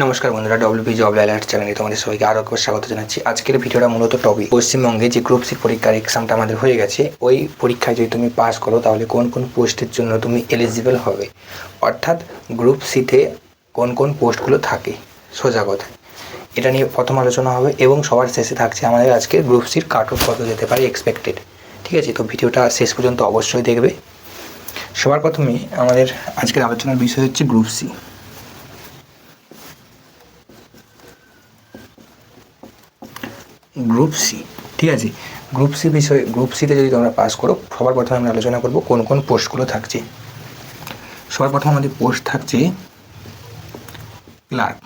নমস্কার বন্ধুরা, WP job alert চ্যানেলে তোমাদের সবাইকে আরও একবার স্বাগত জানাচ্ছি। আজকের ভিডিওটা মূলত টপিক পশ্চিমবঙ্গে যে গ্রুপ সি পরীক্ষার এক্সামটা আমাদের হয়ে গেছে, ওই পরীক্ষায় যদি তুমি পাস করো তাহলে কোন কোন পোস্টের জন্য তুমি এলিজিবল হবে, অর্থাৎ গ্রুপ সিতে কোন কোন পোস্টগুলো থাকে সোজা কথা, এটা নিয়ে প্রথম আলোচনা হবে। এবং সবার শেষে থাকছে আমাদের আজকে গ্রুপ সির কাট অফ কত যেতে পারে এক্সপেক্টেড। ঠিক আছে, তো ভিডিওটা শেষ পর্যন্ত অবশ্যই দেখবে। সবার প্রথমে আমাদের আজকের আলোচনার বিষয় হচ্ছে গ্রুপ সি। গ্রুপ সি, ঠিক আছে, গ্রুপ সি বিষয়ে, গ্রুপ সিতে যদি তোমরা পাস করো, সবার প্রথমে আমরা আলোচনা করব কোন কোন পোস্টগুলো থাকছে। সবার প্রথমে আমাদের পোস্ট থাকছে ক্লার্ক,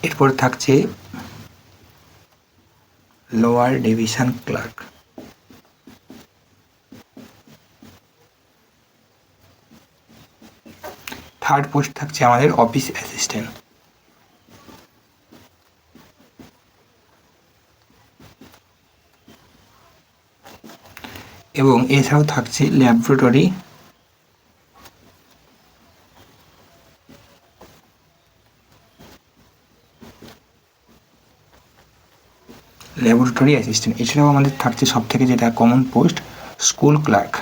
এরপর থাকছে lower division clerk, third post থাকছে আমাদের অফিস অ্যাসিস্ট্যান্ট, এবং এছাড়াও থাকছে ল্যাবরেটরি অ্যাসিস্ট্যান্ট। এছাড়াও আমাদের থাকছে সব থেকে যেটা কমন পোস্ট, স্কুল ক্লার্ক।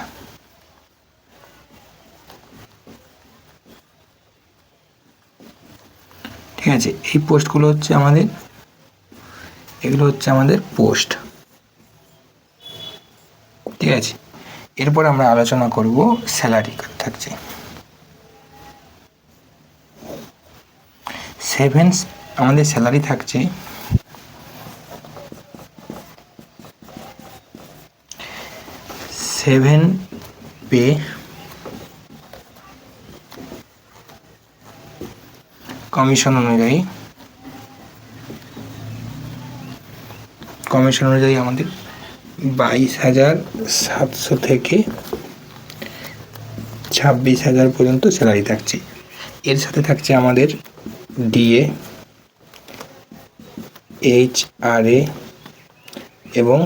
ঠিক আছে, এই পোস্টগুলো হচ্ছে আমাদের, এগুলো হচ্ছে আমাদের পোস্ট। ঠিক আছে, এরপর আমরা আলোচনা করব স্যালারি কত থাকছে। আমাদের স্যালারি থাকছে 7 পে কমিশন অনুযায়ী আমাদের 22,700 থেকে 26,000 পর্যন্ত স্যালারি থাকছে। এর সাথে থাকছে আমাদের ডিএ, এইচআরএ এবং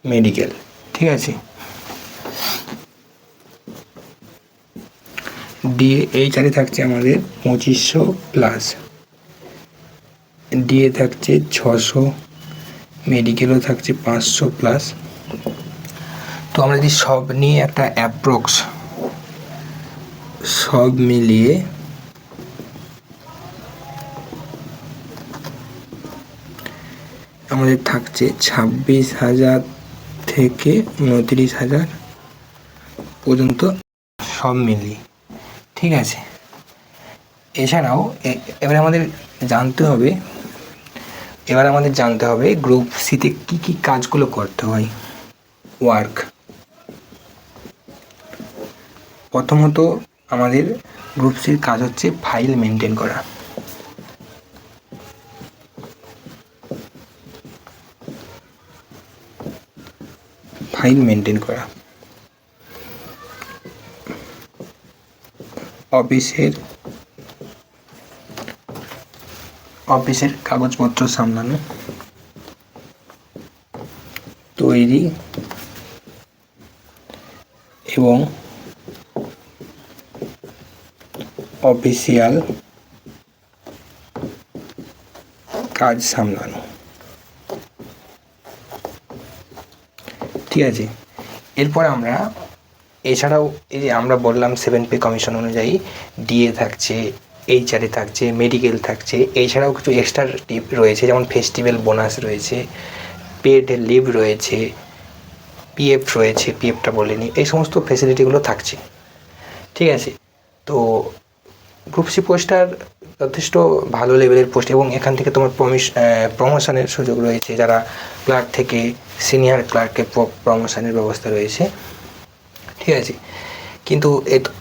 মেডিকেল। ঠিক আছে, ডিএ এইচআরএ থাকছে আমাদের 2500 প্লাস, ডিএ থাকছে 600, মেডিকেলও থাকছে 500 প্লাস। তো আমরা যদি সব নিয়ে একটা অ্যাপ্রক্স সব মিলিয়ে আমাদের থাকছে 26,000 থেকে 29,000 পর্যন্ত সব মিলিয়ে। ঠিক আছে, এছাড়াও এবার আমাদের জানতে হবে গ্রুপ সিতে কী কী কাজগুলো করতে হয়। ওয়ার্ক, প্রথমত আমাদের গ্রুপ সির কাজ হচ্ছে ফাইল মেনটেন করা। অফিসের কাগজপত্র সামলানো, তৈরি এবং অফিসিয়াল কাজ সামলানো। ঠিক আছে, এরপর আমরা এছাড়াও এই যে আমরা বললাম 7 পে কমিশন অনুযায়ী ডিএ থাকছে, এইচআরএ থাকছে, মেডিকেল থাকছে, এছাড়াও কিছু এক্সট্রা টিপ রয়েছে, যেমন ফেস্টিভ্যাল বোনাস রয়েছে, পেড লিভ রয়েছে, পিএফ রয়েছে, পিএফটা বলিনি, এই সমস্ত ফেসিলিটিগুলো থাকছে। ঠিক আছে, তো গ্রুপ সি পোস্টটার যথেষ্ট ভালো লেভেলের পোস্ট, এবং এখান থেকে তোমার প্রমোশনের সুযোগ রয়েছে। যারা ক্লার্ক থেকে সিনিয়র ক্লার্কে প্রমোশনের ব্যবস্থা রয়েছে। ঠিক আছে, কিন্তু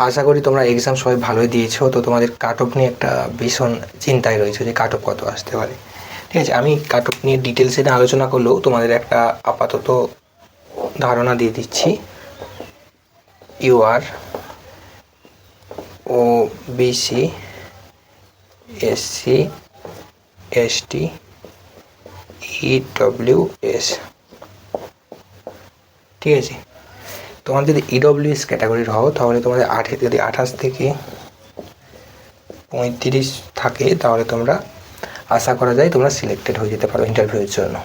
আশা করি তোমরা এক্সাম সবাই ভালোই দিয়েছো, তো তোমাদের কাট অফ নিয়ে একটা ভীষণ চিন্তায় রয়েছে যে কাট অফ কত আসতে পারে। ঠিক আছে, আমি কাট অফ নিয়ে ডিটেলসে আলোচনা করলেও তোমাদের একটা আপাতত ধারণা দিয়ে দিচ্ছি। UR, OBC, SC, ST, EWS. ঠিক আছে, তোমার যদি ইডব্লিউএস ক্যাটাগরির হও তাহলে তোমাদের যদি 28 থেকে 35 থাকে তাহলে তোমরা আশা করা যায় তোমরা সিলেক্টেড হয়ে যেতে পারো ইন্টারভিউয়ের জন্য।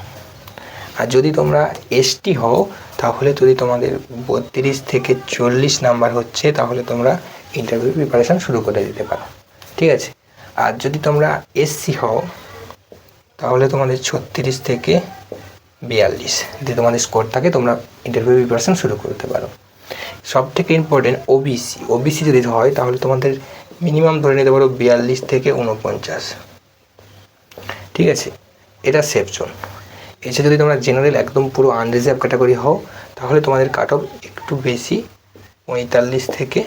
আর যদি তোমরা এসটি হও তাহলে যদি তোমাদের 32 থেকে 40 নাম্বার হচ্ছে তাহলে তোমরা ইন্টারভিউ প্রিপারেশান শুরু করে দিতে পারো, ঠিক আছে। আর যদি তোমরা এসসি হও তাহলে তোমাদের 36 থেকে 42 যদি তোমাদের স্কোর থাকে তোমরা ইন্টারভিউ প্রিপারেশান শুরু করতে পারো। সবথেকে ইম্পর্টেন্ট ওবিসি যদি হয় তাহলে তোমাদের মিনিমাম ধরে নিতে পারো 42 থেকে 49, ঠিক আছে। এটা সেফ জোন। এছাড়া যদি তোমরা জেনারেল একদম পুরো আনরিজার্ভ ক্যাটাগরি হও তাহলে তোমাদের কাট অফ একটু বেশি, 45 থেকে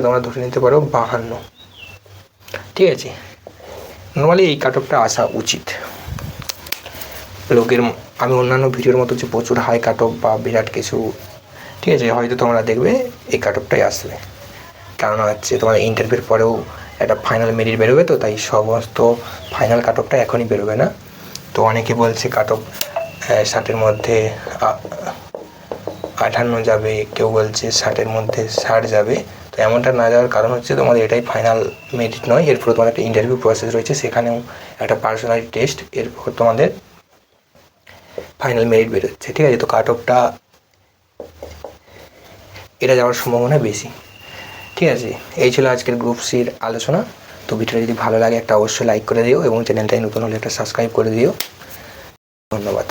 তোমরা ধরে নিতে পারো 52, ঠিক আছে। নর্মালি এই কাট অফটা আসা উচিত লোকের। আমি অন্যান্য ভিডিওর মতো যে প্রচুর হাই কাট অফ বা বিরাট কিছু, ঠিক আছে, হয়তো তোমরা দেখবে এই কাট অফটাই আসবে। কারণ হচ্ছে তোমার ইন্টারভিউর পরেও একটা ফাইনাল মেরিট বেরোবে, তো তাই সমস্ত ফাইনাল কাট অফটা এখনই বেরোবে না। তো অনেকে বলছে কাট অফ 60-এর মধ্যে 58 যাবে, কেউ বলছে 60-এর মধ্যে 60 যাবে। তো এমনটা না যাওয়ার কারণ হচ্ছে তোমাদের এটাই ফাইনাল মেরিট নয়, এরপর তোমাদের একটা ইন্টারভিউ প্রসেস রয়েছে, সেখানেও একটা পার্সোনালিটি টেস্ট, এরপর তোমাদের ফাইনাল মেরিট বেরোচ্ছে, ঠিক আছে। তো কাট অফটা এটা যাওয়ার সম্ভাবনা বেশি, ঠিক আছে। এই ছিল আজকের গ্রুপ সির আলোচনা। তো ভিডিওটা যদি ভালো লাগে একটা অবশ্যই লাইক করে দিও এবং চ্যানেলটাই নতুন হলে একটা সাবস্ক্রাইব করে দিও। ধন্যবাদ।